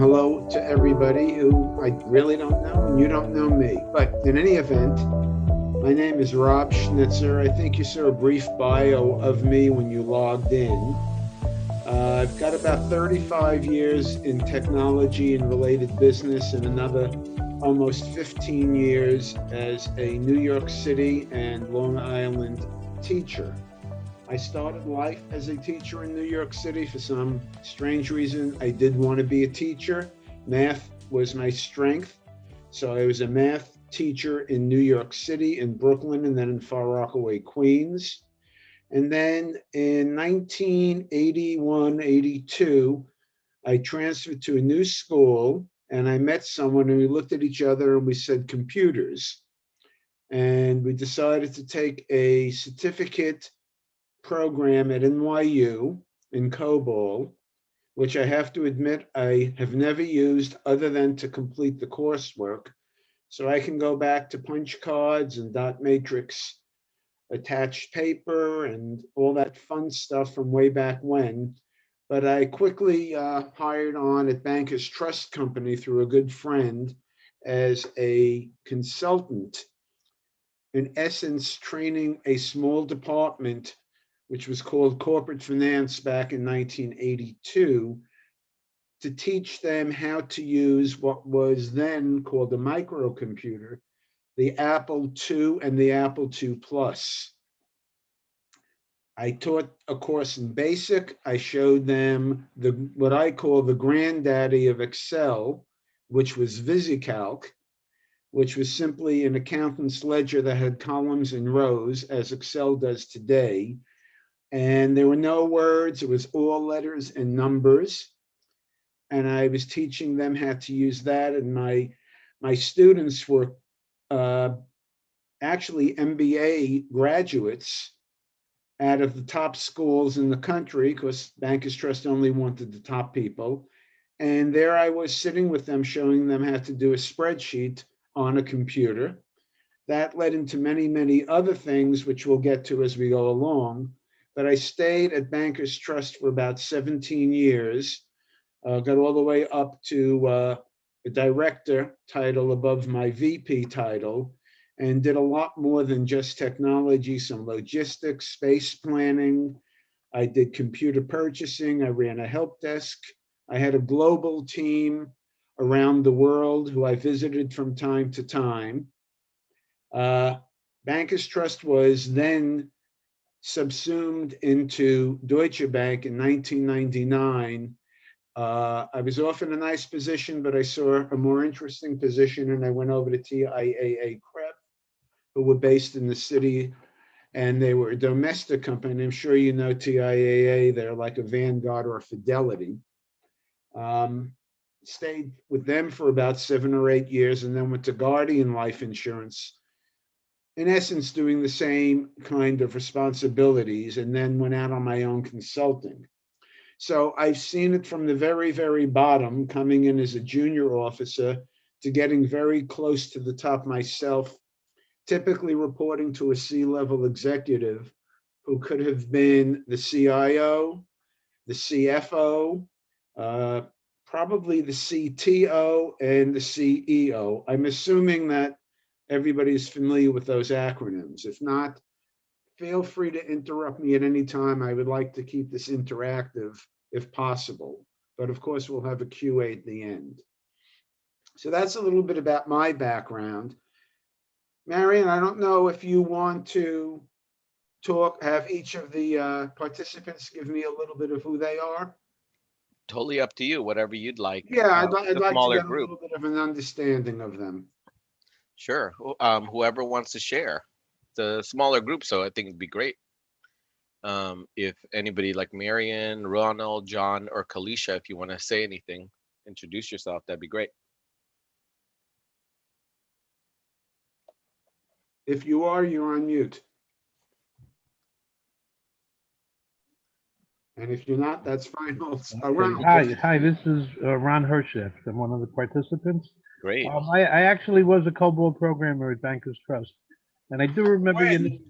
hello to everybody who I really don't know and you don't know me. But in any event, my name is Rob Schnitzer. I think you saw a brief bio of me when you logged in. I've got about 35 years in technology and related business and another almost 15 years as a New York City and Long Island teacher. I started life as a teacher in New York City. For some strange reason, I did want to be a teacher. Math was my strength. So I was a math teacher in New York City, in Brooklyn, and then in Far Rockaway, Queens. And then in 1981, 82, I transferred to a new school and I met someone and we looked at each other and we said computers. And we decided to take a certificate program at NYU in COBOL, which I have to admit I have never used other than to complete the coursework. So I can go back to punch cards and dot matrix attached paper and all that fun stuff from way back when. But I quickly hired on at Bankers Trust Company through a good friend as a consultant, in essence, training a small department which was called corporate finance back in 1982, to teach them how to use what was then called a microcomputer, the Apple II and the Apple II Plus. I taught a course in BASIC. I showed them what I call the granddaddy of Excel, which was VisiCalc, which was simply an accountant's ledger that had columns and rows, as Excel does today. And there were no words, it was all letters and numbers. And I was teaching them how to use that. And my students were actually MBA graduates out of the top schools in the country, because Bankers Trust only wanted the top people. And there I was sitting with them, showing them how to do a spreadsheet on a computer. That led into many, many other things, which we'll get to as we go along. But I stayed at Bankers Trust for about 17 years, got all the way up to a director title above my VP title, and did a lot more than just technology, some logistics, space planning. I did computer purchasing. I ran a help desk. I had a global team around the world who I visited from time to time. Bankers Trust was then subsumed into Deutsche Bank in 1999. I was offered a nice position, but I saw a more interesting position and I went over to TIAA Crep, who were based in the city, and they were a domestic company. I'm sure you know TIAA, they're like a Vanguard or a Fidelity. Stayed with them for about 7 or 8 years and then went to Guardian Life Insurance, in essence, doing the same kind of responsibilities, and then went out on my own consulting. So I've seen it from the very, very bottom, coming in as a junior officer to getting very close to the top myself, typically reporting to a C-level executive who could have been the CIO, the CFO, probably the CTO, and the CEO. I'm assuming that everybody's familiar with those acronyms. If not, feel free to interrupt me at any time. I would like to keep this interactive if possible, but of course we'll have a Q&A at the end. So that's a little bit about my background. Marion, I don't know if you want to have each of the participants give me a little bit of who they are. Totally up to you, whatever you'd like. Yeah, I'd like to Smaller get a group. little bit of an understanding of them. Sure. Whoever wants to share. The smaller group, so I think it'd be great. If anybody like Marion, Ronald, John, or Kalisha, if you want to say anything, introduce yourself, that'd be great. If you are, you're on mute. And if you're not, that's fine also. Okay. Hi, this is Ron Hershift. I'm one of the participants. Great. I actually was a COBOL programmer at Bankers Trust. And I do remember your name,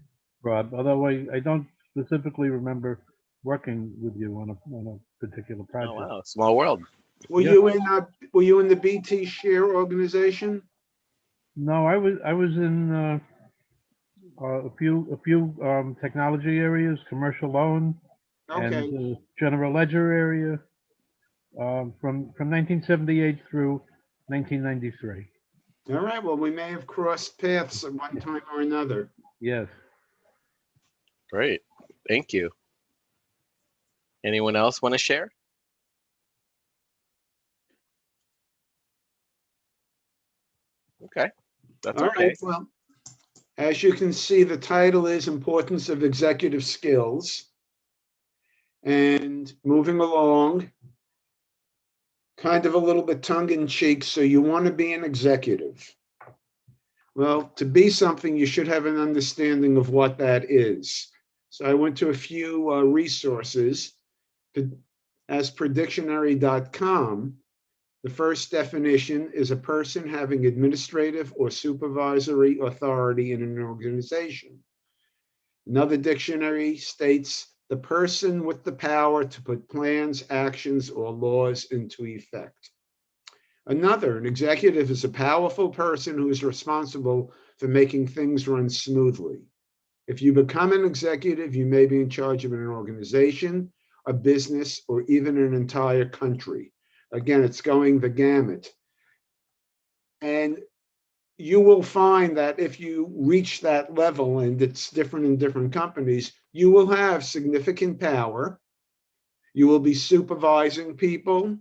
Rob, although I don't specifically remember working with you on a particular project. Oh, wow. Small world. Were Yeah. you in the BT Share organization? No, I was in a few technology areas, commercial loan, and Okay. general ledger area, from 1978 through 1993. All right. Well, we may have crossed paths at one time or another. Yes. Great. Thank you. Anyone else want to share? Okay. That's All okay. right. Well, as you can see, the title is Importance of Executive Skills. And moving along, kind of a little bit tongue in cheek. So you want to be an executive. Well, to be something, you should have an understanding of what that is. So I went to a few resources. As per dictionary.com, the first definition is a person having administrative or supervisory authority in an organization. Another dictionary states the person with the power to put plans, actions, or laws into effect. Another, an executive is a powerful person who is responsible for making things run smoothly. If you become an executive, you may be in charge of an organization, a business, or even an entire country. Again, it's going the gamut. And you will find that if you reach that level, and it's different in different companies, you will have significant power. You will be supervising people.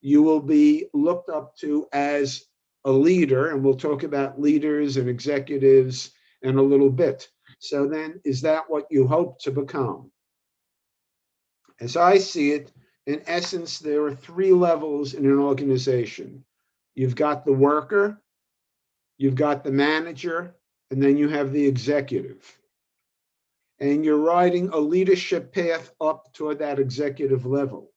You will be looked up to as a leader, and we'll talk about leaders and executives in a little bit. So then, is that what you hope to become? As I see it, in essence, there are three levels in an organization. You've got the worker, you've got the manager, and then you have the executive. And you're riding a leadership path up toward that executive level.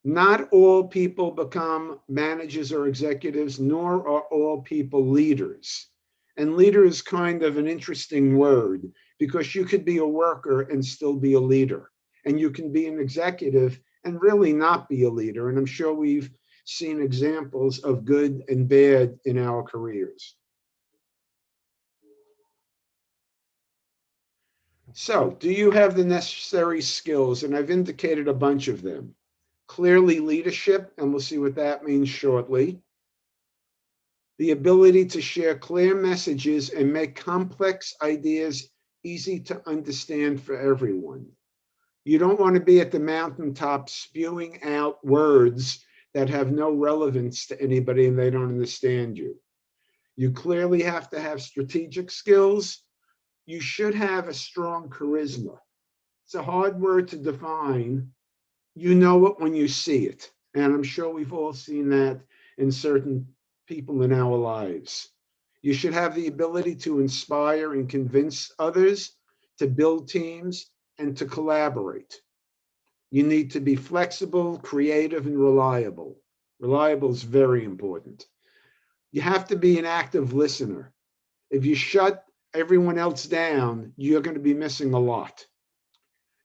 Not all people become managers or executives, nor are all people leaders. And leader is kind of an interesting word because you could be a worker and still be a leader. And you can be an executive and really not be a leader. And I'm sure we've seen examples of good and bad in our careers. So, do you have the necessary skills? And I've indicated a bunch of them. Clearly, leadership, and we'll see what that means shortly. The ability to share clear messages and make complex ideas easy to understand for everyone. You don't want to be at the mountaintop spewing out words that have no relevance to anybody and they don't understand you. You clearly have to have strategic skills. You should have a strong charisma. It's a hard word to define. You know it when you see it. And I'm sure we've all seen that in certain people in our lives. You should have the ability to inspire and convince others, to build teams, and to collaborate. You need to be flexible, creative, and reliable. Reliable is very important. You have to be an active listener. If you shut everyone else down, you're going to be missing a lot.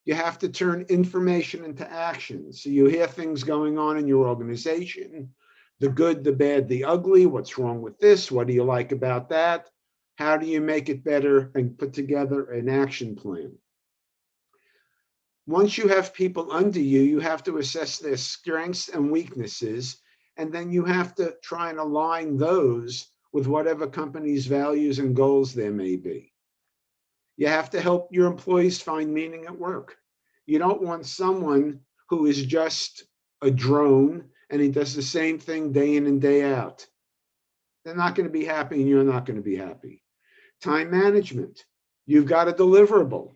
You have to turn information into action. So you hear things going on in your organization, the good, the bad, the ugly. What's wrong with this? What do you like about that? How do you make it better and put together an action plan? Once you have people under you, you have to assess their strengths and weaknesses, and then you have to try and align those with whatever company's values and goals there may be. You have to help your employees find meaning at work. You don't want someone who is just a drone and he does the same thing day in and day out. They're not going to be happy and you're not going to be happy. Time management. You've got a deliverable.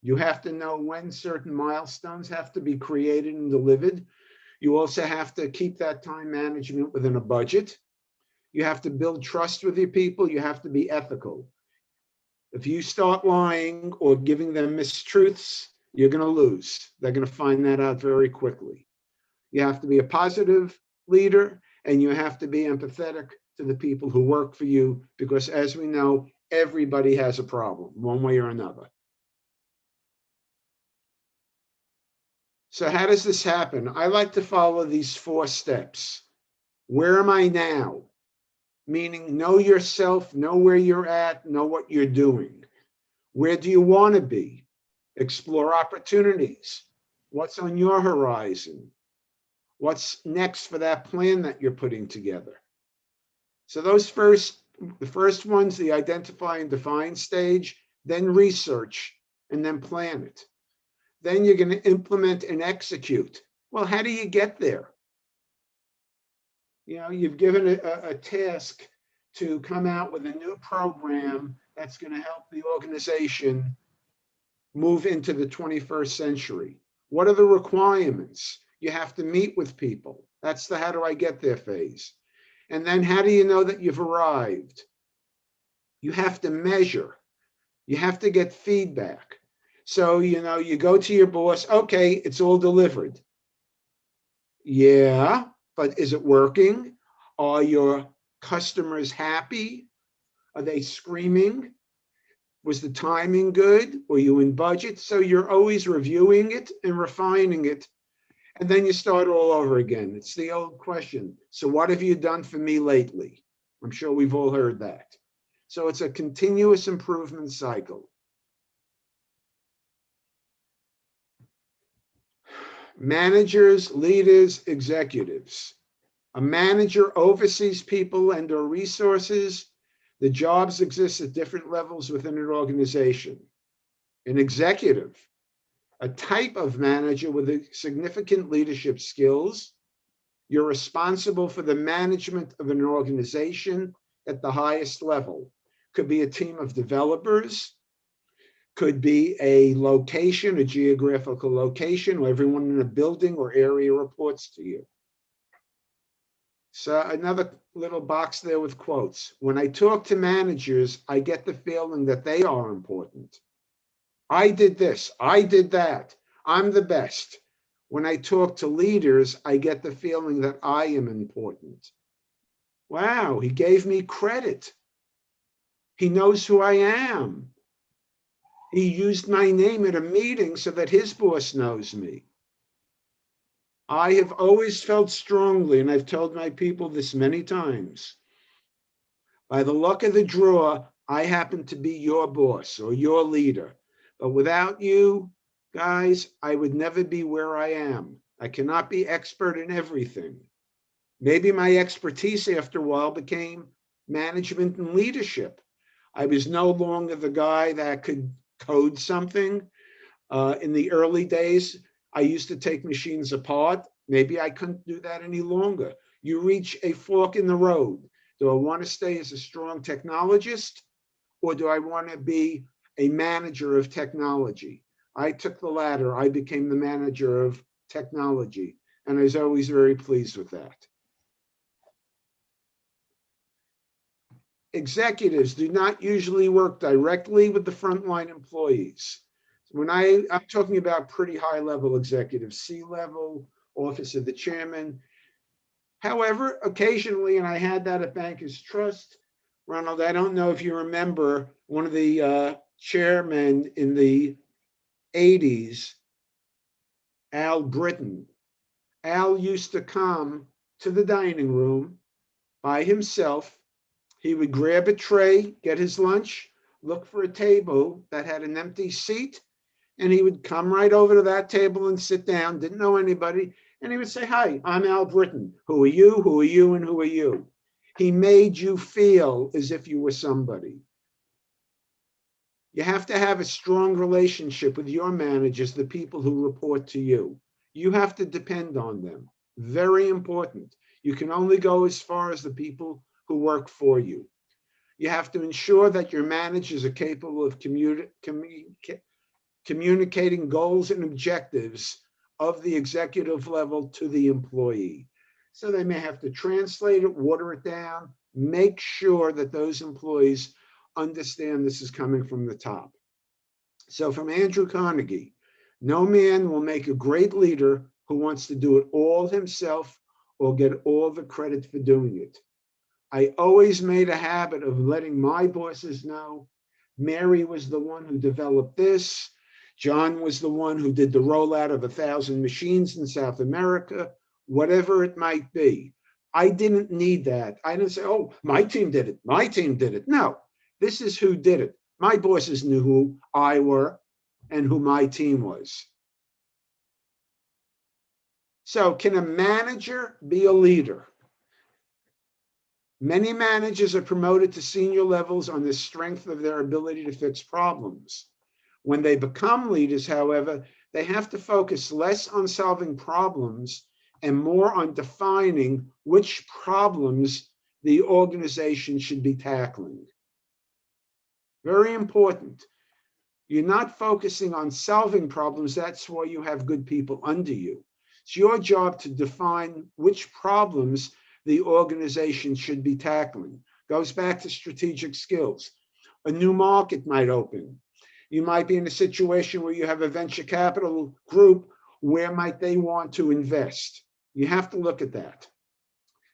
You have to know when certain milestones have to be created and delivered. You also have to keep that time management within a budget. You have to build trust with your people. You have to be ethical. If you start lying or giving them mistruths, you're going to lose. They're going to find that out very quickly. You have to be a positive leader and you have to be empathetic to the people who work for you because, as we know, everybody has a problem one way or another. So how does this happen? I like to follow these 4 steps. Where am I now? Meaning know yourself, know where you're at, know what you're doing. Where do you want to be? Explore opportunities. What's on your horizon? What's next for that plan that you're putting together? So the first one's the identify and define stage, then research, and then plan it. Then you're going to implement and execute. Well, how do you get there? You've given a task to come out with a new program that's going to help the organization move into the 21st century. What are the requirements? You have to meet with people. That's the how do I get there phase. And then how do you know that you've arrived? You have to measure. You have to get feedback. So, you go to your boss, okay, it's all delivered. Yeah, but is it working? Are your customers happy? Are they screaming? Was the timing good? Were you in budget? So you're always reviewing it and refining it. And then you start all over again. It's the old question. So what have you done for me lately? I'm sure we've all heard that. So it's a continuous improvement cycle. Managers, leaders, executives. A manager oversees people and or resources. The jobs exist at different levels within an organization. An executive, a type of manager with significant leadership skills. You're responsible for the management of an organization at the highest level. Could be a team of developers, could be a location, a geographical location, where everyone in a building or area reports to you. So another little box there with quotes. When I talk to managers, I get the feeling that they are important. I did this, I did that, I'm the best. When I talk to leaders, I get the feeling that I am important. Wow, he gave me credit. He knows who I am. He used my name at a meeting so that his boss knows me. I have always felt strongly, and I've told my people this many times, by the luck of the draw, I happen to be your boss or your leader. But without you, guys, I would never be where I am. I cannot be expert in everything. Maybe my expertise after a while became management and leadership. I was no longer the guy that could code something. In the early days, I used to take machines apart. Maybe I couldn't do that any longer. You reach a fork in the road. Do I want to stay as a strong technologist, or do I want to be a manager of technology? I took the latter. I became the manager of technology, and I was always very pleased with that. Executives do not usually work directly with the frontline employees. When I'm talking about pretty high level executives, C-level, office of the chairman. However, occasionally, and I had that at Bankers Trust, Ronald, I don't know if you remember one of the chairmen in the 80s, Al Britton. Al used to come to the dining room by himself. He would grab a tray, get his lunch, look for a table that had an empty seat, and he would come right over to that table and sit down, didn't know anybody, and he would say, hi, I'm Al Britton. Who are you, and who are you? He made you feel as if you were somebody. You have to have a strong relationship with your managers, the people who report to you. You have to depend on them. Very important. You can only go as far as the people who work for you. You have to ensure that your managers are capable of communicating goals and objectives of the executive level to the employee. So they may have to translate it, water it down, make sure that those employees understand this is coming from the top. So from Andrew Carnegie, no man will make a great leader who wants to do it all himself or get all the credit for doing it. I always made a habit of letting my bosses know Mary was the one who developed this. John was the one who did the rollout of 1,000 machines in South America, whatever it might be. I didn't need that. I didn't say, oh, my team did it. My team did it. No, this is who did it. My bosses knew who I were and who my team was. So can a manager be a leader? Many managers are promoted to senior levels on the strength of their ability to fix problems. When they become leaders, however, they have to focus less on solving problems and more on defining which problems the organization should be tackling. Very important. You're not focusing on solving problems. That's why you have good people under you. It's your job to define which problems the organization should be tackling. Goes back to strategic skills. A new market might open. You might be in a situation where you have a venture capital group. Where might they want to invest? You have to look at that.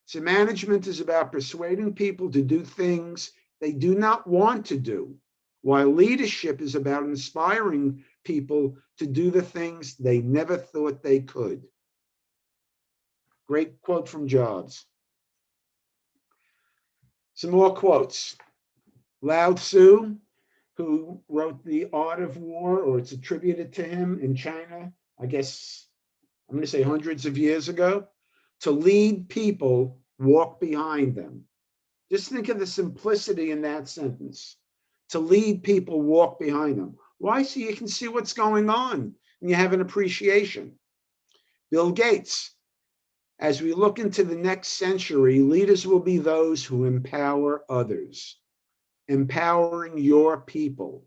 So management is about persuading people to do things they do not want to do, while leadership is about inspiring people to do the things they never thought they could. Great quote from Jobs. Some more quotes. Lao Tzu, who wrote The Art of War, or it's attributed to him in China, I guess, I'm going to say hundreds of years ago. To lead people, walk behind them. Just think of the simplicity in that sentence. To lead people, walk behind them. Why? So you can see what's going on and you have an appreciation. Bill Gates. As we look into the next century, leaders will be those who empower others, empowering your people.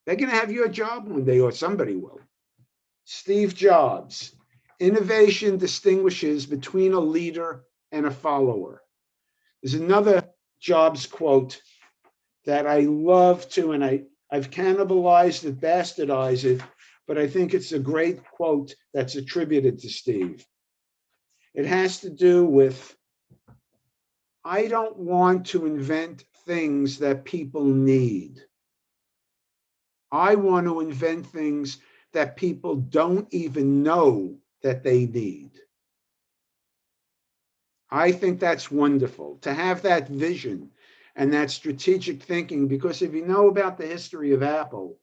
They're going to have your job one day, or somebody will. Steve Jobs. Innovation distinguishes between a leader and a follower. There's another Jobs quote that I love too, and I've cannibalized it, bastardized it, but I think it's a great quote that's attributed to Steve. It has to do with, I don't want to invent things that people need. I want to invent things that people don't even know that they need. I think that's wonderful to have that vision and that strategic thinking, because if you know about the history of Apple,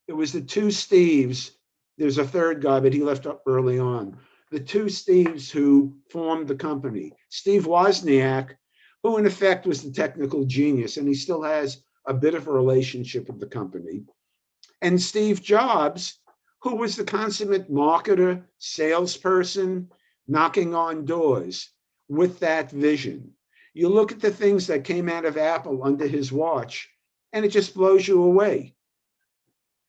it was the two Steves. There's a third guy, but he left up early on. The two Steves who formed the company. Steve Wozniak, who in effect was the technical genius, and he still has a bit of a relationship with the company. And Steve Jobs, who was the consummate marketer, salesperson, knocking on doors with that vision. You look at the things that came out of Apple under his watch, and it just blows you away.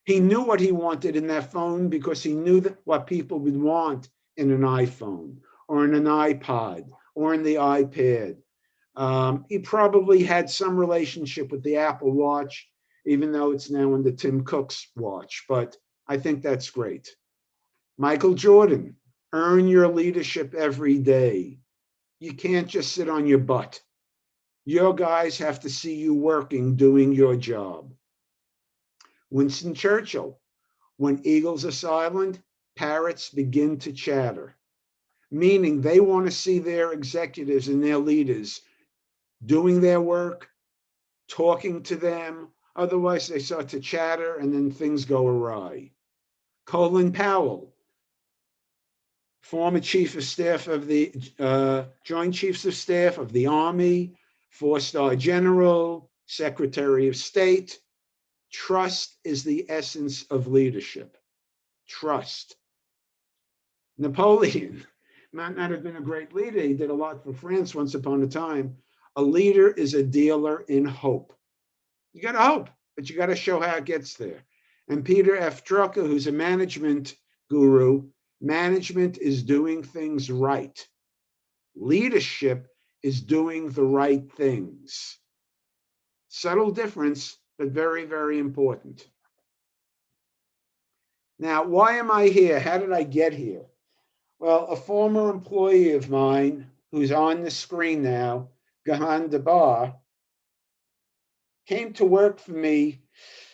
He knew what he wanted in that phone because he knew that what people would want in an iPhone or in an iPod or in the iPad. He probably had some relationship with the Apple Watch, even though it's now under Tim Cook's watch, but I think that's great. Michael Jordan, earn your leadership every day. You can't just sit on your butt. Your guys have to see you working, doing your job. Winston Churchill, when eagles are silent, parrots begin to chatter, meaning they want to see their executives and their leaders doing their work, talking to them. Otherwise, they start to chatter and then things go awry. Colin Powell, former chief of staff of the Joint Chiefs of Staff of the Army, 4-star general, Secretary of State. Trust is the essence of leadership. Trust. Napoleon might not have been a great leader. He did a lot for France once upon a time. A leader is a dealer in hope. You got to hope, but you got to show how it gets there. And Peter F. Drucker, who's a management guru, management is doing things right. Leadership is doing the right things. Subtle difference, but very, very important. Now, why am I here? How did I get here? Well, a former employee of mine who's on the screen now, Gahan Dabar, came to work for me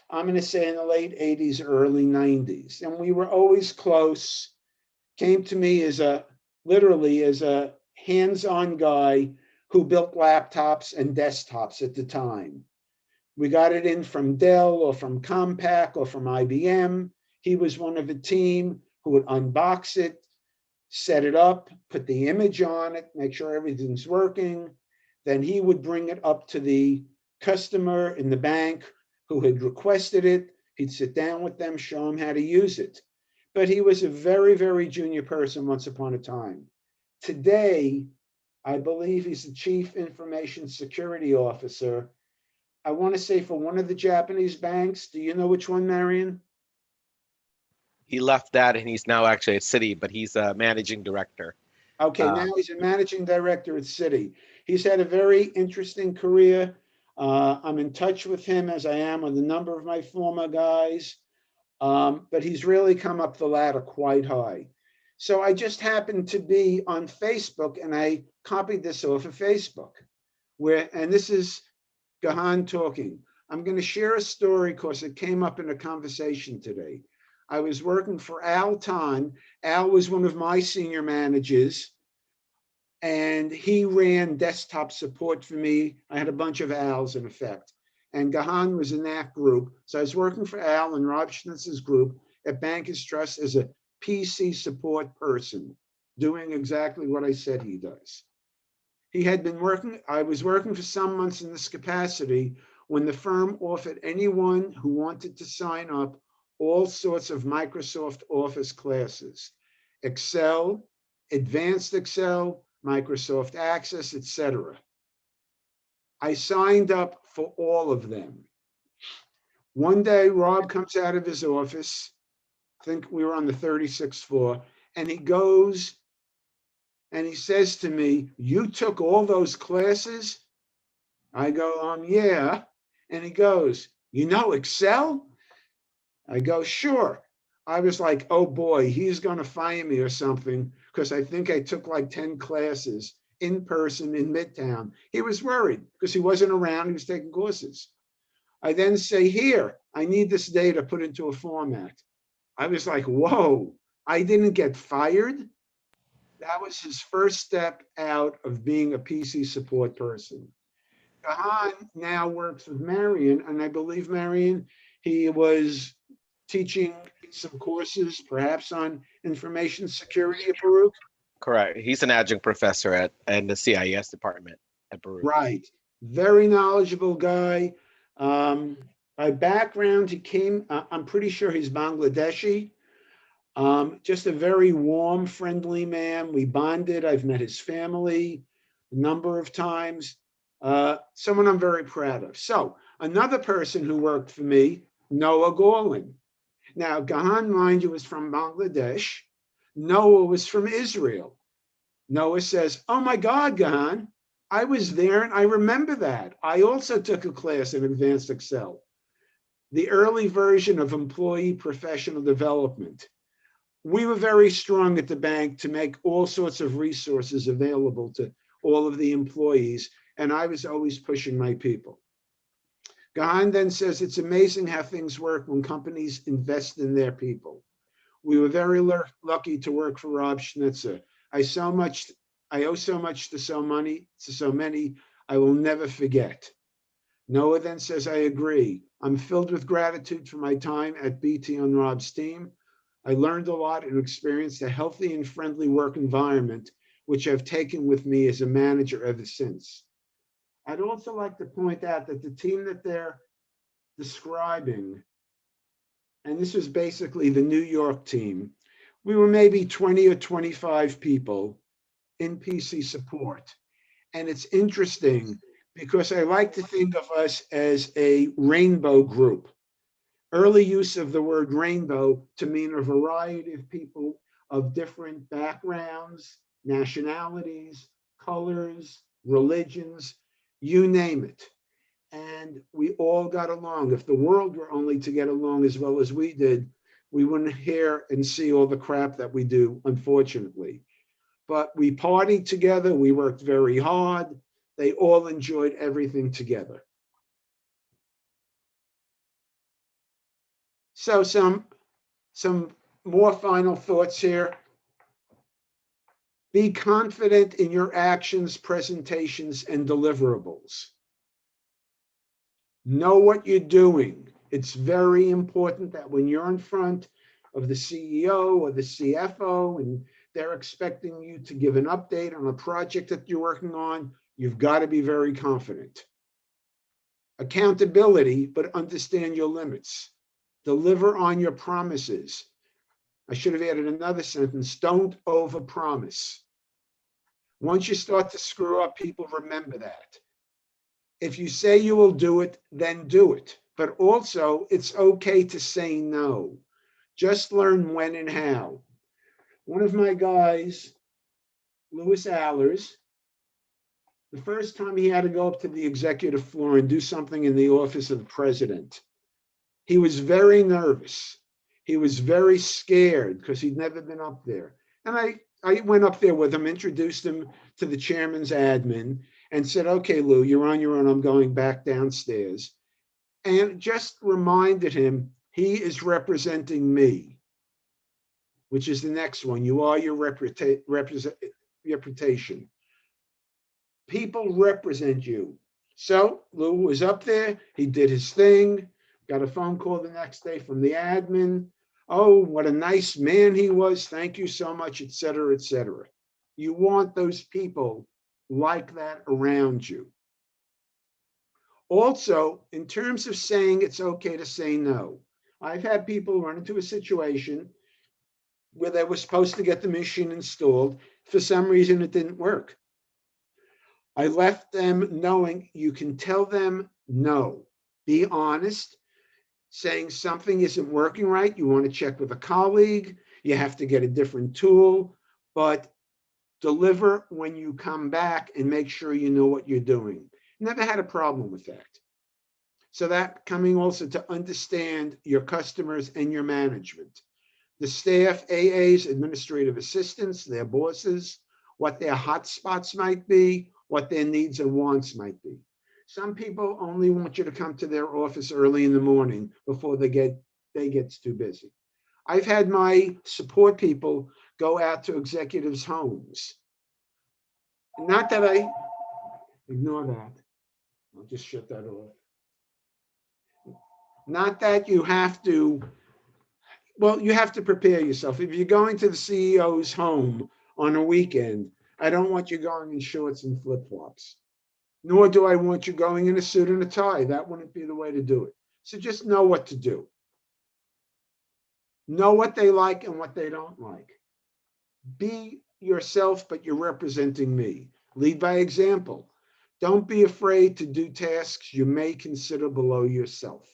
I'm going to say in the late 80s, early 90s. And we were always close. Came to me as literally as a hands-on guy who built laptops and desktops at the time. We got it in from Dell or from Compaq or from IBM. He was one of the team who would unbox it, set it up, put the image on it, make sure everything's working. Then he would bring it up to the customer in the bank who had requested it. He'd sit down with them, show them how to use it. But he was a very, very junior person once upon a time. Today, I believe he's the Chief Information Security Officer. I want to say for one of the Japanese banks. Do you know which one, Marion? He left that and he's now actually at Citi, but he's a managing director. Okay, now he's a managing director at Citi. He's had a very interesting career. I'm in touch with him as I am with a number of my former guys, but he's really come up the ladder quite high. So I just happened to be on Facebook and I copied this off of Facebook, and this is Gahan talking. I'm going to share a story because it came up in a conversation today. I was working for Al Tan. Al was one of my senior managers, and he ran desktop support for me. I had a bunch of Al's in effect, and Gahan was in that group. So I was working for Al and Rob Schnitzer's group at Bankers Trust as a PC support person, doing exactly what I said he does. He had been working, I was working for some months in this capacity when the firm offered anyone who wanted to sign up all sorts of Microsoft Office classes, Excel, Advanced Excel, Microsoft Access, etc. I signed up for all of them. One day, Rob comes out of his office, I think we were on the 36th floor, and he goes and he says to me, "You took all those classes?" I go, yeah. And he goes, "You know Excel?" I go, "Sure." I was like, oh boy, he's going to fire me or something because I think I took like 10 classes in person in Midtown. He was worried because he wasn't around. He was taking courses. I then say, here, I need this data put into a format. I was like, whoa, I didn't get fired. That was his first step out of being a PC support person. Gahan now works with Marion, and I believe Marion, he was teaching some courses, perhaps on information security at Baruch. Correct. He's an adjunct professor in the CIS department at Baruch. Right. Very knowledgeable guy. By background, he came, I'm pretty sure he's Bangladeshi. Just a very warm, friendly man. We bonded. I've met his family a number of times. Someone I'm very proud of. So another person who worked for me, Noah Gorlin. Now, Gahan, mind you, was from Bangladesh. Noah was from Israel. Noah says, oh my God, Gahan, I was there and I remember that. I also took a class in Advanced Excel, the early version of employee professional development. We were very strong at the bank to make all sorts of resources available to all of the employees, and I was always pushing my people. Gahan then says, it's amazing how things work when companies invest in their people. We were very lucky to work for Rob Schnitzer. I owe so much to so many, I will never forget. Noah then says, I agree. I'm filled with gratitude for my time at BT on Rob's team. I learned a lot and experienced a healthy and friendly work environment, which I've taken with me as a manager ever since. I'd also like to point out that the team that they're describing, and this was basically the New York team, we were maybe 20 or 25 people in PC support. And it's interesting because I like to think of us as a rainbow group. Early use of the word rainbow to mean a variety of people of different backgrounds, nationalities, colors, religions, you name it. And we all got along. If the world were only to get along as well as we did, we wouldn't hear and see all the crap that we do, unfortunately. But we partied together, we worked very hard. They all enjoyed everything together. So some more final thoughts here. Be confident in your actions, presentations, and deliverables. Know what you're doing. It's very important that when you're in front of the CEO or the CFO and they're expecting you to give an update on a project that you're working on, you've got to be very confident. Accountability, but understand your limits. Deliver on your promises. I should have added another sentence. Don't overpromise. Once you start to screw up, people remember that. If you say you will do it, then do it. But also, it's okay to say no. Just learn when and how. One of my guys, Lewis Allers, the first time he had to go up to the executive floor and do something in the office of the president, he was very nervous. He was very scared because he'd never been up there. And I went up there with him, introduced him to the chairman's admin, and said, okay, Lou, you're on your own. I'm going back downstairs. And just reminded him, he is representing me, which is the next one. You are your reputation. People represent you. So Lou was up there. He did his thing. Got a phone call the next day from the admin. Oh, what a nice man he was. Thank you so much, et cetera, et cetera. You want those people like that around you. Also, in terms of saying it's okay to say no, I've had people run into a situation where they were supposed to get the machine installed. For some reason, it didn't work. I left them knowing you can tell them no. Be honest, saying something isn't working right. You want to check with a colleague. You have to get a different tool, but deliver when you come back and make sure you know what you're doing. Never had a problem with that. So that coming also to understand your customers and your management. The staff, AAs, administrative assistants, their bosses, what their hot spots might be, what their needs and wants might be. Some people only want you to come to their office early in the morning before they gets too busy. I've had my support people go out to executives' homes. Not that I ignore that. I'll just shut that off. Not that you have to, well, you have to prepare yourself. If you're going to the CEO's home on a weekend, I don't want you going in shorts and flip-flops. Nor do I want you going in a suit and a tie. That wouldn't be the way to do it. So just know what to do. Know what they like and what they don't like. Be yourself, but you're representing me. Lead by example. Don't be afraid to do tasks you may consider below yourself.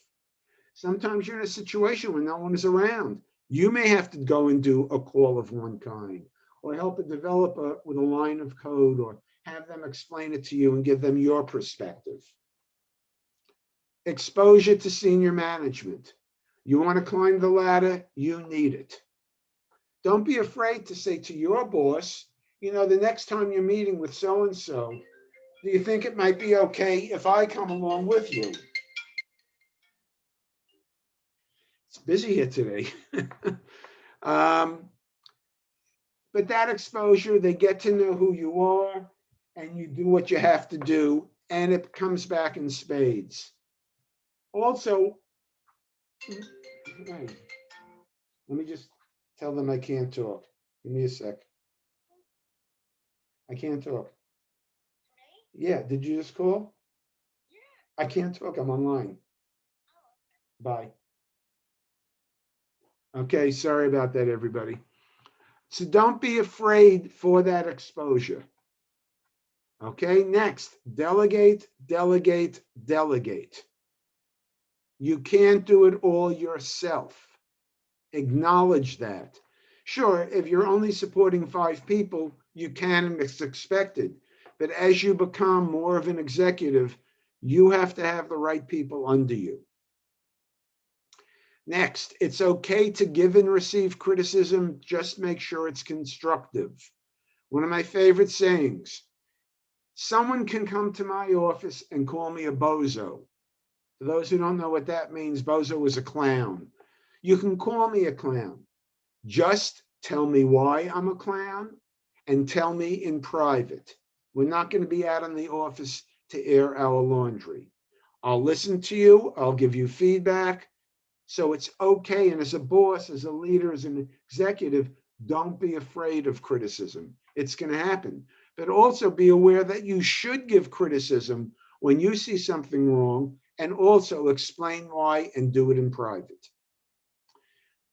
Sometimes you're in a situation where no one is around. You may have to go and do a call of one kind, or help a developer with a line of code, or have them explain it to you and give them your perspective. Exposure to senior management. You want to climb the ladder, you need it. Don't be afraid to say to your boss, you know, the next time you're meeting with so-and-so, do you think it might be okay if I come along with you? It's busy here today. But that exposure, they get to know who you are, and you do what you have to do, and it comes back in spades. Also, let me just tell them I can't talk. Give me a sec. I can't talk. Yeah, did you just call? I can't talk, I'm online. Bye. Okay, sorry about that, everybody. So don't be afraid for that exposure. Okay, next, delegate, delegate, delegate. You can't do it all yourself. Acknowledge that. Sure, if you're only supporting 5 people, you can, and it's expected. But as you become more of an executive, you have to have the right people under you. Next, it's okay to give and receive criticism, just make sure it's constructive. One of my favorite sayings, someone can come to my office and call me a bozo. For those who don't know what that means, bozo is a clown. You can call me a clown. Just tell me why I'm a clown and tell me in private. We're not going to be out in the office to air our laundry. I'll listen to you. I'll give you feedback. So it's okay. And as a boss, as a leader, as an executive, don't be afraid of criticism. It's going to happen. But also be aware that you should give criticism when you see something wrong, and also explain why and do it in private.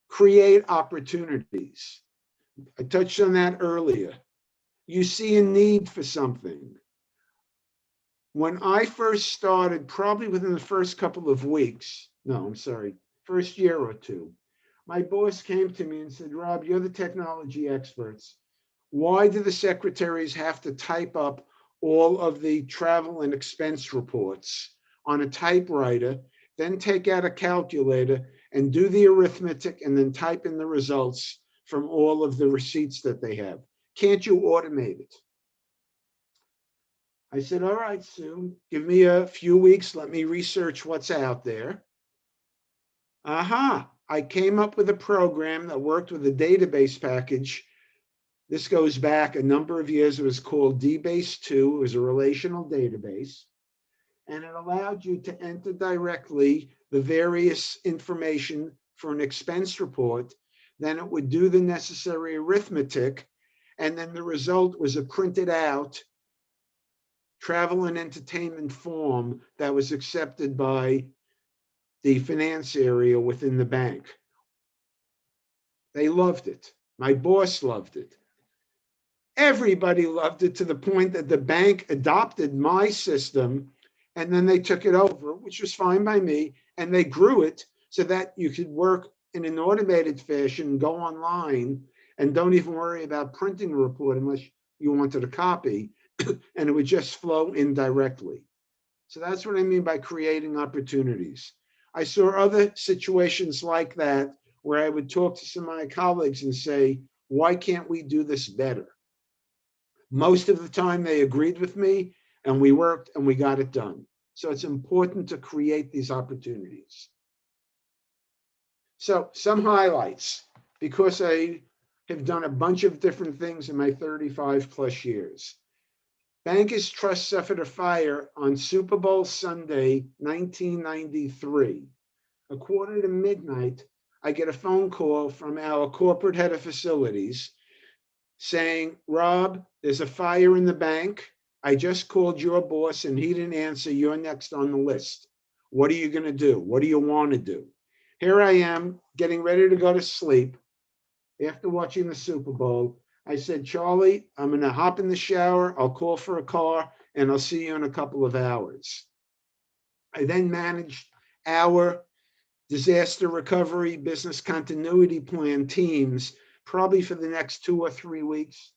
Create opportunities. I touched on that earlier. You see a need for something. When I first started, probably within the first couple of weeks, first year or two, my boss came to me and said, Rob, you're the technology experts. Why do the secretaries have to type up all of the travel and expense reports on a typewriter, then take out a calculator and do the arithmetic and then type in the results from all of the receipts that they have? Can't you automate it? I said, all right, Sue, give me a few weeks. Let me research what's out there. I came up with a program that worked with a database package. This goes back a number of years. It was called DBase 2. It was a relational database. And it allowed you to enter directly the various information for an expense report. Then it would do the necessary arithmetic. And then the result was a printed out travel and entertainment form that was accepted by the finance area within the bank. They loved it. My boss loved it. Everybody loved it, to the point that the bank adopted my system, and then they took it over, which was fine by me, and they grew it so that you could work in an automated fashion, go online, and don't even worry about printing a report unless you wanted a copy, and it would just flow in directly. So that's what I mean by creating opportunities. I saw other situations like that where I would talk to some of my colleagues and say, why can't we do this better? Most of the time they agreed with me, and we worked and we got it done. So it's important to create these opportunities. So some highlights, because I have done a bunch of different things in my 35 plus years. Bankers Trust suffered a fire on Super Bowl Sunday, 1993. A quarter to midnight, I get a phone call from our corporate head of facilities saying, Rob, there's a fire in the bank. I just called your boss and he didn't answer. You're next on the list. What are you going to do? What do you want to do? Here I am getting ready to go to sleep after watching the Super Bowl. I said, Charlie, I'm going to hop in the shower. I'll call for a car and I'll see you in a couple of hours. I then managed our disaster recovery business continuity plan teams, probably for the next 2 or 3 weeks,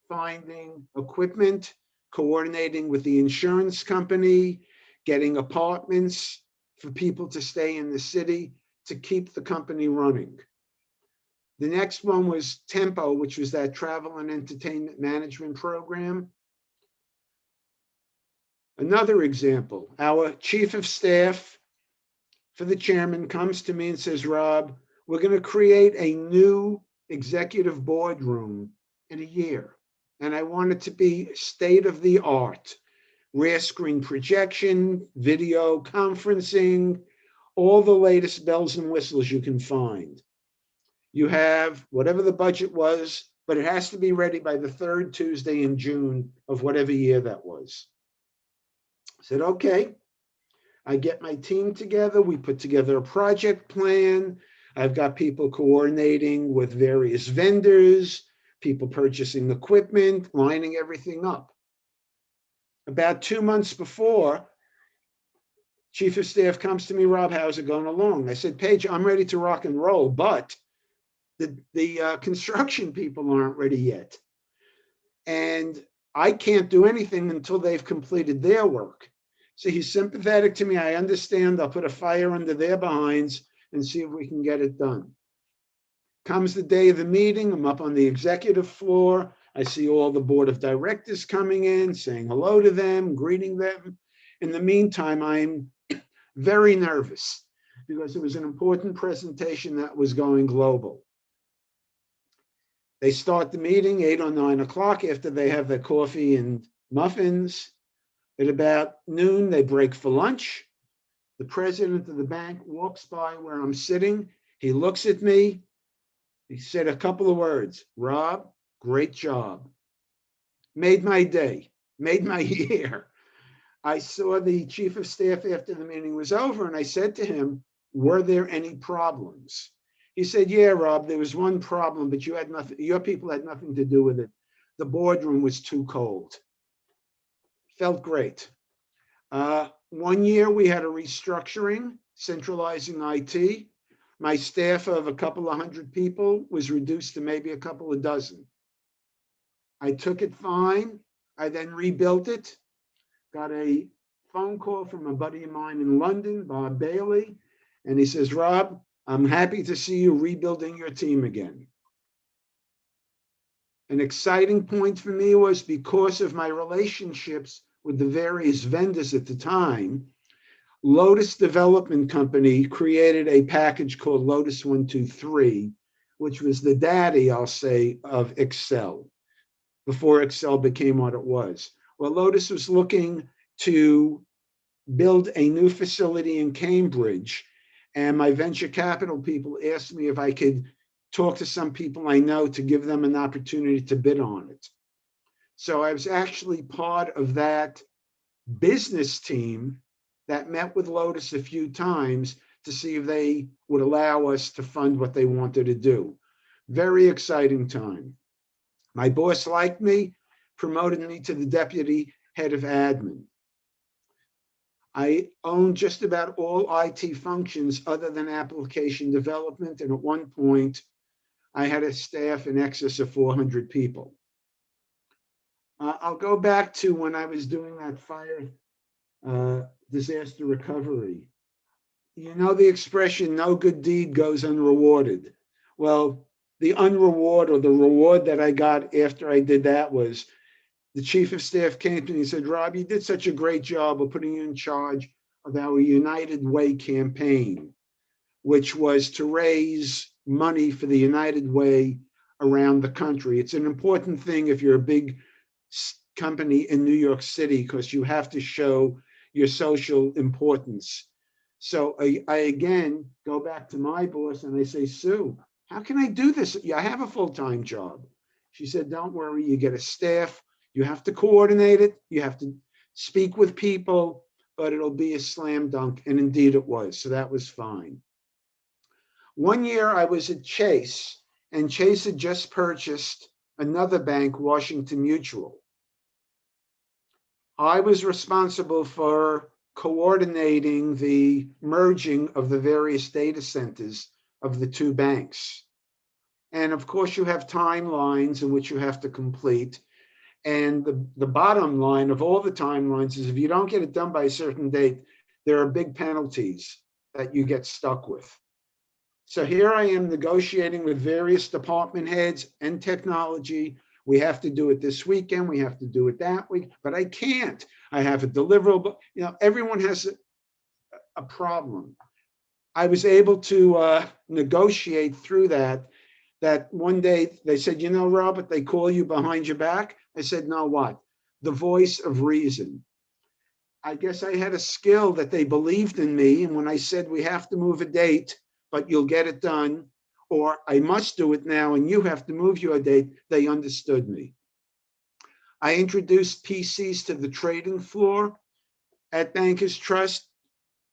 finding equipment, coordinating with the insurance company, getting apartments for people to stay in the city to keep the company running. The next one was Tempo, which was that travel and entertainment management program. Another example, our chief of staff for the chairman comes to me and says, Rob, we're going to create a new executive boardroom in a year. And I want it to be state of the art, rear screen projection, video conferencing, all the latest bells and whistles you can find. You have whatever the budget was, but it has to be ready by the 3rd Tuesday in June of whatever year that was. I said, okay. I get my team together. We put together a project plan. I've got people coordinating with various vendors, people purchasing equipment, lining everything up. About 2 months before, chief of staff comes to me, Rob, how's it going along? I said, Paige, I'm ready to rock and roll, but the construction people aren't ready yet. And I can't do anything until they've completed their work. So he's sympathetic to me. I understand. I'll put a fire under their behinds and see if we can get it done. Comes the day of the meeting. I'm up on the executive floor. I see all the board of directors coming in, saying hello to them, greeting them. In the meantime, I'm very nervous because it was an important presentation that was going global. They start the meeting 8 or 9 o'clock after they have their coffee and muffins. At about noon, they break for lunch. The president of the bank walks by where I'm sitting. He looks at me. He said a couple of words, "Rob, great job." Made my day, made my year. I saw the chief of staff after the meeting was over, and I said to him, "Were there any problems?" He said, "Yeah, Rob, there was one problem, but you had nothing, your people had nothing to do with it. The boardroom was too cold." Felt great. 1 year we had a restructuring, centralizing IT. My staff of a couple of hundred people was reduced to maybe a couple of dozen. I took it fine. I then rebuilt it. Got a phone call from a buddy of mine in London, Bob Bailey, and he says, "Rob, I'm happy to see you rebuilding your team again." An exciting point for me was because of my relationships with the various vendors at the time, Lotus Development Company created a package called Lotus 123, which was the daddy, I'll say, of Excel, before Excel became what it was. Well, Lotus was looking to build a new facility in Cambridge, and my venture capital people asked me if I could talk to some people I know to give them an opportunity to bid on it. So I was actually part of that business team that met with Lotus a few times to see if they would allow us to fund what they wanted to do. Very exciting time. My boss liked me, promoted me to the deputy head of admin. I owned just about all IT functions other than application development, and at one point, I had a staff in excess of 400 people. I'll go back to when I was doing that fire disaster recovery. You know the expression, "no good deed goes unrewarded." Well, the unreward or the reward that I got after I did that was the chief of staff came to me and said, "Rob, you did such a great job of putting you in charge of our United Way campaign," which was to raise money for the United Way around the country. It's an important thing if you're a big company in New York City, because you have to show your social importance. So I again go back to my boss and I say, "Sue, how can I do this? Yeah, I have a full-time job." She said, "Don't worry, you get a staff. You have to coordinate it. You have to speak with people, but it'll be a slam dunk." And indeed it was. So that was fine. 1 year I was at Chase, and Chase had just purchased another bank, Washington Mutual. I was responsible for coordinating the merging of the various data centers of the two banks. And of course, you have timelines in which you have to complete. And the bottom line of all the timelines is if you don't get it done by a certain date, there are big penalties that you get stuck with. So here I am negotiating with various department heads and technology. We have to do it this weekend. We have to do it that week, but I can't. I have a deliverable. You know, everyone has a problem. I was able to negotiate through that one day they said, "You know, Robert, they call you behind your back." I said, "No, what?" The voice of reason. I guess I had a skill that they believed in me. And when I said, "We have to move a date, but you'll get it done," or "I must do it now and you have to move your date," they understood me. I introduced PCs to the trading floor at Bankers Trust.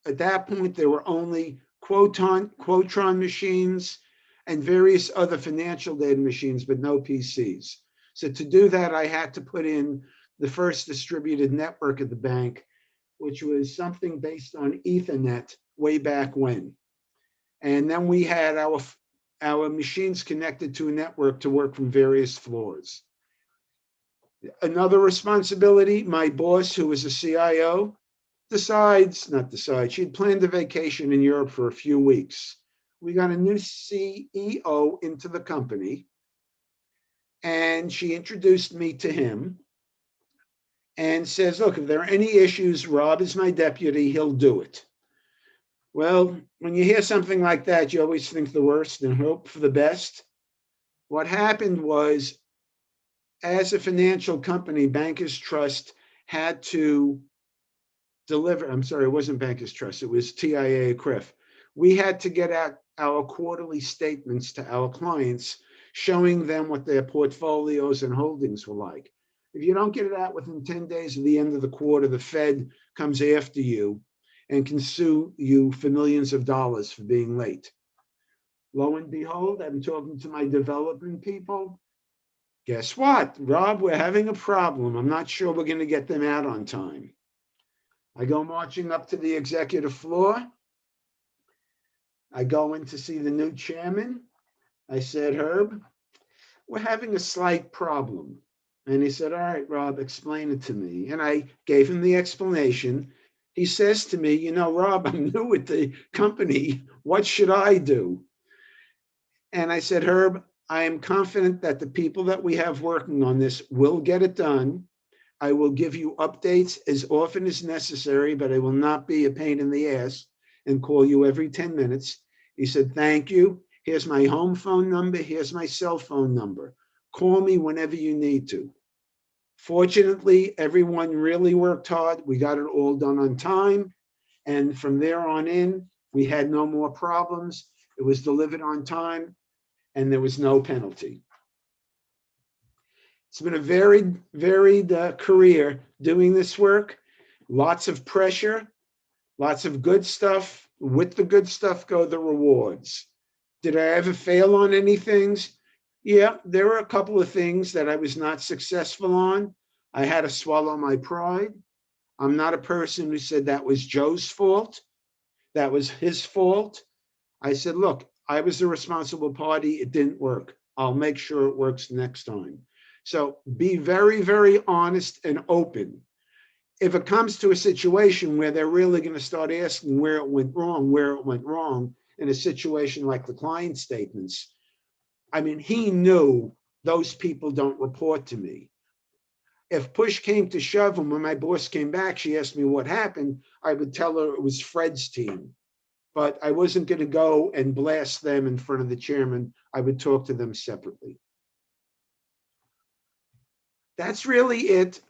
At that point, there were only Quotron machines and various other financial data machines, but no PCs. So to do that, I had to put in the first distributed network at the bank, which was something based on Ethernet way back when. And then we had our machines connected to a network to work from various floors. Another responsibility, my boss, who was a CIO, she'd planned a vacation in Europe for a few weeks. We got a new CEO into the company, and she introduced me to him and says, "Look, if there are any issues, Rob is my deputy, he'll do it." Well, when you hear something like that, you always think the worst and hope for the best. What happened was, as a financial company, Bankers Trust had to deliver. I'm sorry, it wasn't Bankers Trust, it was TIA CRIF. We had to get out our quarterly statements to our clients, showing them what their portfolios and holdings were like. If you don't get it out within 10 days of the end of the quarter, the Fed comes after you and can sue you for millions of dollars for being late. Lo and behold, I'm talking to my development people. Guess what, Rob? We're having a problem. I'm not sure we're going to get them out on time. I go marching up to the executive floor. I go in to see the new chairman. I said, Herb, we're having a slight problem. And he said, all right, Rob, explain it to me. And I gave him the explanation. He says to me, you know, Rob, I'm new at the company. What should I do? And I said, Herb, I am confident that the people that we have working on this will get it done. I will give you updates as often as necessary, but I will not be a pain in the ass and call you every 10 minutes. He said, thank you. Here's my home phone number. Here's my cell phone number. Call me whenever you need to. Fortunately, everyone really worked hard. We got it all done on time. And from there on in, we had no more problems. It was delivered on time and there was no penalty. It's been a varied career doing this work. Lots of pressure, lots of good stuff. With the good stuff go the rewards. Did I ever fail on any things? Yeah, there were a couple of things that I was not successful on. I had to swallow my pride. I'm not a person who said that was Joe's fault. That was his fault. I said, look, I was the responsible party. It didn't work. I'll make sure it works next time. So be very, very honest and open. If it comes to a situation where they're really going to start asking where it went wrong in a situation like the client statements, I mean, he knew those people don't report to me. If push came to shove and when my boss came back, she asked me what happened, I would tell her it was Fred's team. But I wasn't going to go and blast them in front of the chairman. I would talk to them separately. That's really it.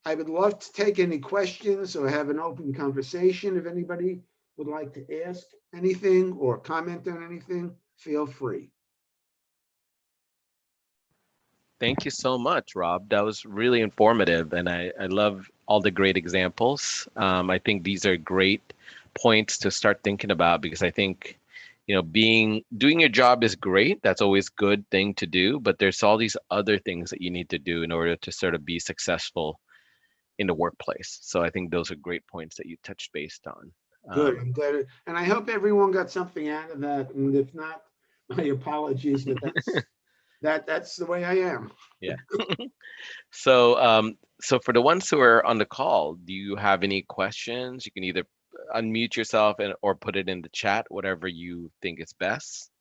I would love to take any questions or have an open conversation. If anybody would like to ask anything or comment on anything, feel free. Thank you so much, Rob. That was really informative, and I love all the great examples. I think these are great points to start thinking about because I think, you know, doing your job is great. That's always a good thing to do, but there's all these other things that you need to do in order to sort of be successful in the workplace. So I think those are great points that you touched based on. Good. I'm glad. And I hope everyone got something out of that. And if not, my apologies, but that's the way I am. Yeah. So for the ones who are on the call, do you have any questions? You can either unmute yourself or put it in the chat, whatever you think is best.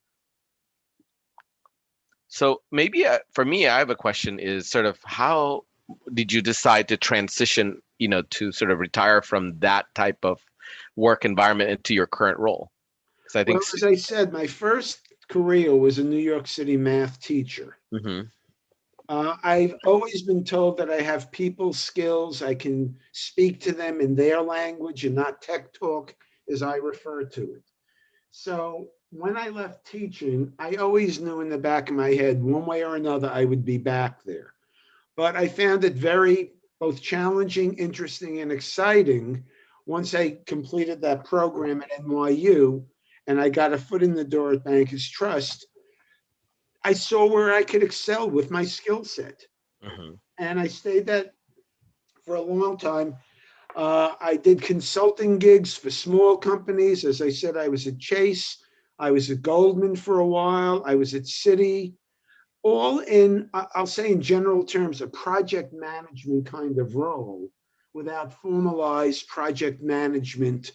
So maybe for me, I have a question is sort of how did you decide to transition, you know, to sort of retire from that type of work environment into your current role? Because I think, Well, as I said, my first career was a New York City math teacher. Mhm. I've always been told that I have people skills. I can speak to them in their language and not tech talk, as I refer to it. So when I left teaching, I always knew in the back of my head, one way or another, I would be back there. But I found it very both challenging, interesting, and exciting once I completed that program at NYU and I got a foot in the door at Bankers Trust. I saw where I could excel with my skill set. Mhm. And I stayed that for a long time. I did consulting gigs for small companies. As I said, I was at Chase. I was at Goldman for a while. I was at Citi. All in, I'll say in general terms, a project management kind of role without formalized project management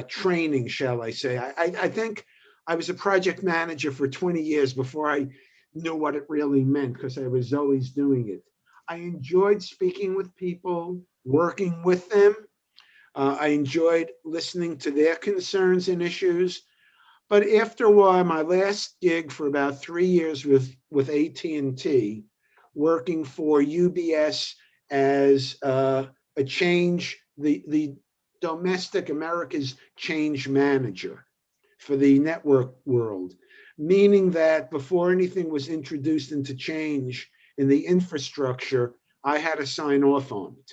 training, shall I say. I think I was a project manager for 20 years before I knew what it really meant because I was always doing it. I enjoyed speaking with people, working with them. I enjoyed listening to their concerns and issues. But after a while, my last gig for about 3 years with AT&T, working for UBS as a change, the domestic America's change manager for the network world, meaning that before anything was introduced into change in the infrastructure, I had to sign off on it.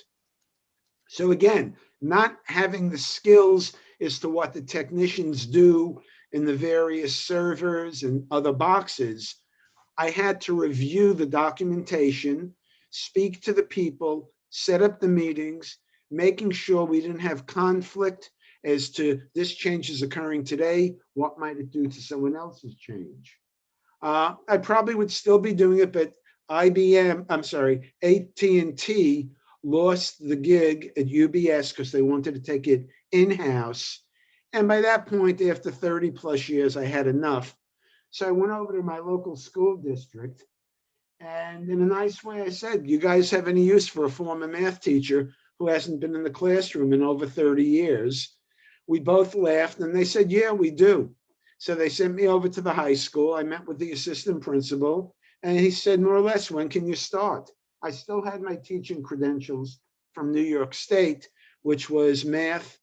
So again, not having the skills as to what the technicians do in the various servers and other boxes, I had to review the documentation, speak to the people, set up the meetings, making sure we didn't have conflict as to this change is occurring today, what might it do to someone else's change? I probably would still be doing it, but AT&T lost the gig at UBS because they wanted to take it in-house. And by that point, after 30 plus years, I had enough. So I went over to my local school district, and in a nice way, I said, you guys have any use for a former math teacher who hasn't been in the classroom in over 30 years? We both laughed, and they said, yeah, we do. So they sent me over to the high school. I met with the assistant principal, and he said, more or less, when can you start? I still had my teaching credentials from New York State, which was math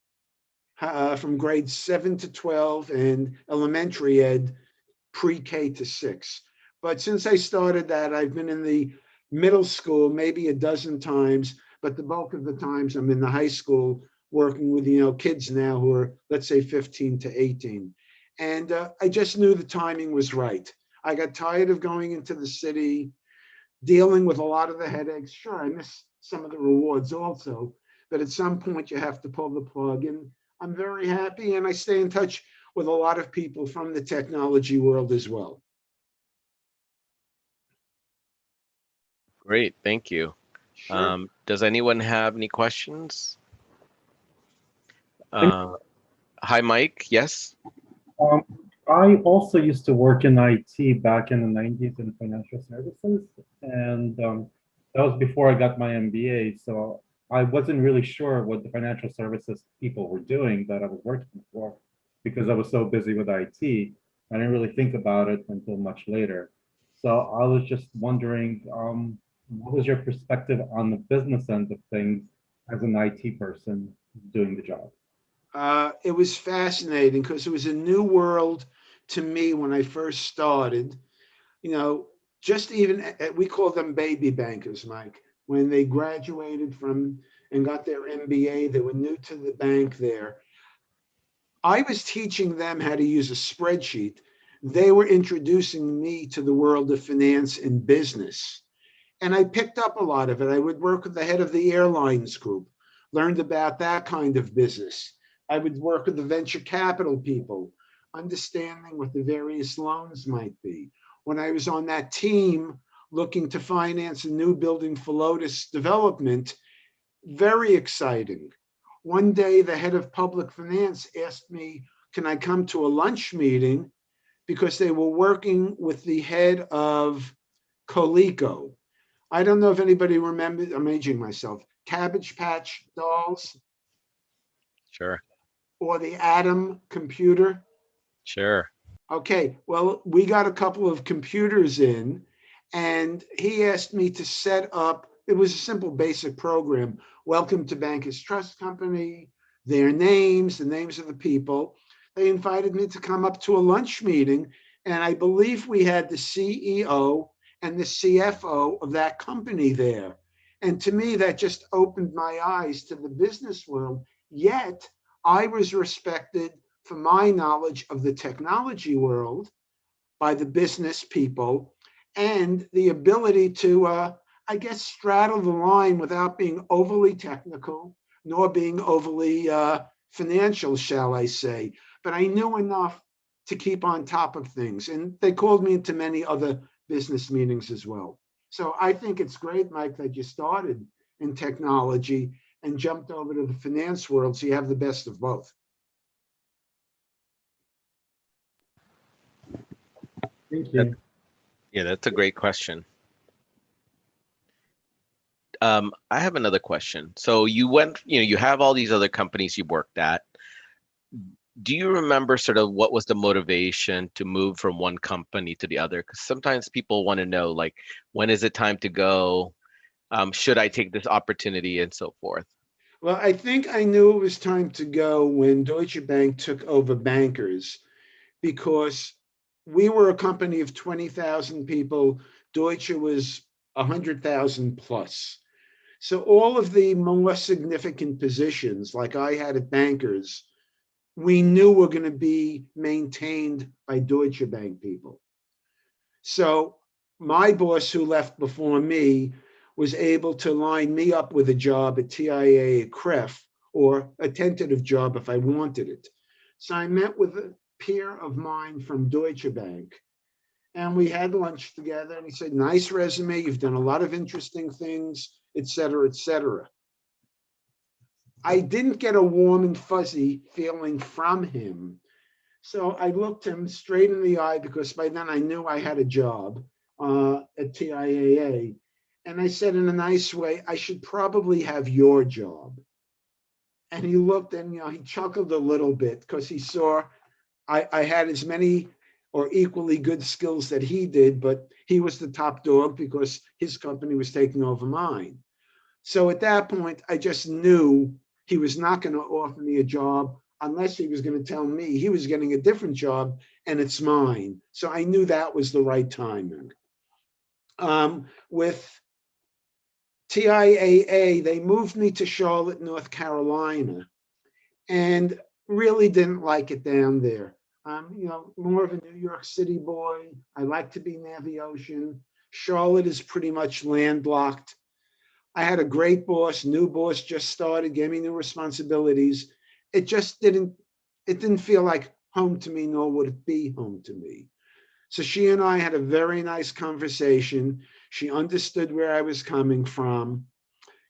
from grades 7 to 12 and elementary ed pre-K to 6. But since I started that, I've been in the middle school maybe a dozen times, but the bulk of the times I'm in the high school working with, kids now who are, let's say, 15 to 18. And I just knew the timing was right. I got tired of going into the city, dealing with a lot of the headaches. Sure, I miss some of the rewards also, but at some point you have to pull the plug. And I'm very happy, and I stay in touch with a lot of people from the technology world as well. Great, thank you. Sure. Does anyone have any questions? Hi, Mike. Yes. Um, I also used to work in IT back in the 90s in financial services, and that was before I got my MBA. So I wasn't really sure what the financial services people were doing that I was working for because I was so busy with IT. I didn't really think about it until much later. So I was just wondering, what was your perspective on the business end of things as an IT person doing the job? It was fascinating because it was a new world to me when I first started. Just even we call them baby bankers, Mike. When they graduated from and got their MBA, they were new to the bank there. I was teaching them how to use a spreadsheet. They were introducing me to the world of finance and business. And I picked up a lot of it. I would work with the head of the airlines group, learned about that kind of business. I would work with the venture capital people, understanding what the various loans might be. When I was on that team looking to finance a new building for Lotus Development, very exciting. One day, the head of public finance asked me, can I come to a lunch meeting? Because they were working with the head of Coleco. I don't know if anybody remembers, I'm aging myself, Cabbage Patch Dolls Sure. or the Atom computer. Sure. Okay, well, we got a couple of computers in, and he asked me to set up, it was a simple basic program, welcome to Bankers Trust Company, their names, the names of the people. They invited me to come up to a lunch meeting, and I believe we had the CEO and the CFO of that company there. And to me, that just opened my eyes to the business world. Yet, I was respected for my knowledge of the technology world by the business people and the ability to, I guess, straddle the line without being overly technical nor being overly financial, shall I say. But I knew enough to keep on top of things. And they called me into many other business meetings as well. So I think it's great, Mike, that you started in technology and jumped over to the finance world so you have the best of both. Thank you. Yeah, that's a great question. I have another question. So you went, you have all these other companies you worked at. Do you remember sort of what was the motivation to move from one company to the other? Because sometimes people want to know, like, when is it time to go? Should I take this opportunity and so forth? Well, I think I knew it was time to go when Deutsche Bank took over Bankers, because we were a company of 20,000 people. Deutsche was 100,000 plus. So all of the more significant positions, like I had at Bankers, we knew were going to be maintained by Deutsche Bank people. So my boss, who left before me, was able to line me up with a job at TIA at CREF, or a tentative job if I wanted it. So I met with a peer of mine from Deutsche Bank, and we had lunch together, and he said, nice resume, you've done a lot of interesting things, et cetera, et cetera. I didn't get a warm and fuzzy feeling from him. So I looked him straight in the eye, because by then I knew I had a job at TIAA. And I said in a nice way, I should probably have your job. And he looked, and he chuckled a little bit, because he saw I had as many or equally good skills that he did, but he was the top dog because his company was taking over mine. So at that point, I just knew he was not going to offer me a job unless he was going to tell me he was getting a different job and it's mine. So I knew that was the right timing. With TIAA, they moved me to Charlotte, North Carolina, and really didn't like it down there. More of a New York City boy. I like to be near the ocean. Charlotte is pretty much landlocked. I had a great boss, new boss just started, gave me new responsibilities. It didn't feel like home to me, nor would it be home to me. So she and I had a very nice conversation. She understood where I was coming from.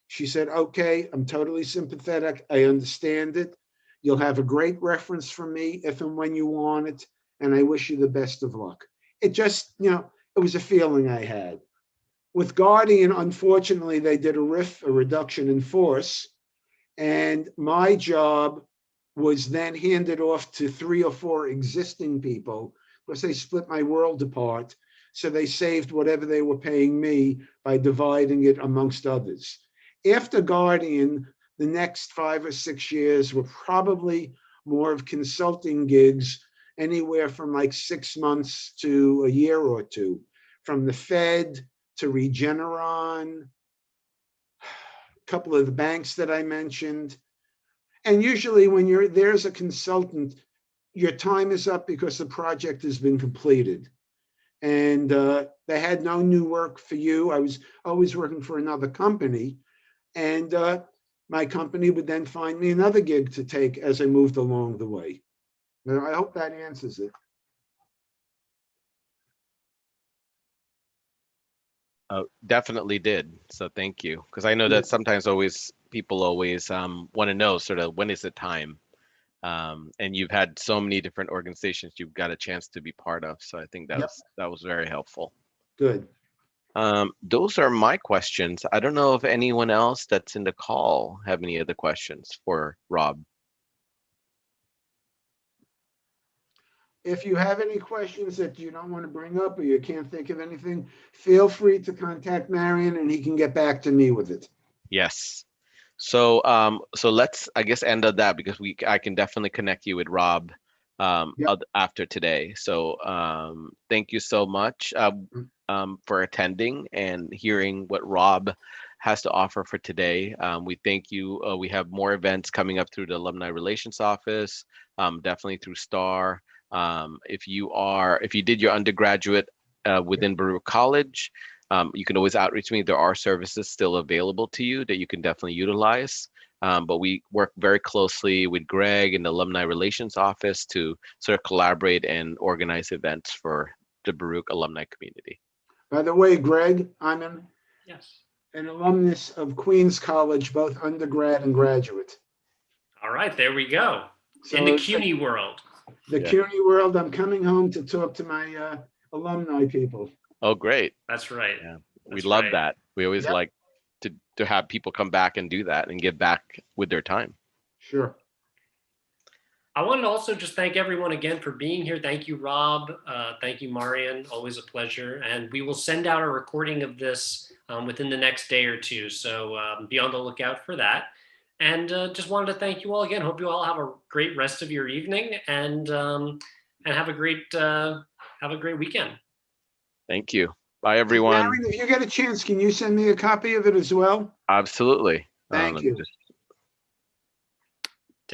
She said, okay, I'm totally sympathetic. I understand it. You'll have a great reference from me if and when you want it. And I wish you the best of luck. It just, it was a feeling I had. With Guardian, unfortunately, they did a reduction in force. And my job was then handed off to 3 or 4 existing people, because they split my world apart. So they saved whatever they were paying me by dividing it amongst others. After Guardian, the next 5 or 6 years were probably more of consulting gigs, anywhere from like 6 months to a year or two, from the Fed to Regeneron, a couple of the banks that I mentioned. And usually when there's a consultant, your time is up because the project has been completed. And they had no new work for you. I was always working for another company. And my company would then find me another gig to take as I moved along the way. Now, I hope that answers it. Definitely did. So thank you. Because I know that sometimes people always want to know sort of when is the time. And you've had so many different organizations you've got a chance to be part of. So I think that was very helpful. Good. Those are my questions. I don't know if anyone else that's in the call have any other questions for Rob. If you have any questions that you don't want to bring up or you can't think of anything, feel free to contact Marion and he can get back to me with it. Yes. So let's, I guess, end of that, because I can definitely connect you with Rob after today. So thank you so much for attending and hearing what Rob has to offer for today. We thank you. We have more events coming up through the Alumni Relations Office, definitely through STAR. If you did your undergraduate within Baruch College, you can always outreach me. There are services still available to you that you can definitely utilize. But we work very closely with Greg in the Alumni Relations Office to sort of collaborate and organize events for the Baruch alumni community. By the way, Greg, I'm an alumnus of Queens College, both undergrad and graduate. All right, there we go. So in the CUNY world. The CUNY world, I'm coming home to talk to my alumni people. Oh, great. That's right. Yeah, we love that. We always like to to have people come back and do that and give back with their time. Sure. I wanted to also just thank everyone again for being here. Thank you, Rob. Thank you, Marian. Always a pleasure. And we will send out a recording of this within the next day or two. So be on the lookout for that. And just wanted to thank you all again. Hope you all have a great rest of your evening and have a great weekend. Thank you. Bye, everyone. Aaron, if you get a chance, can you send me a copy of it as well? Absolutely. Thank Let me you. just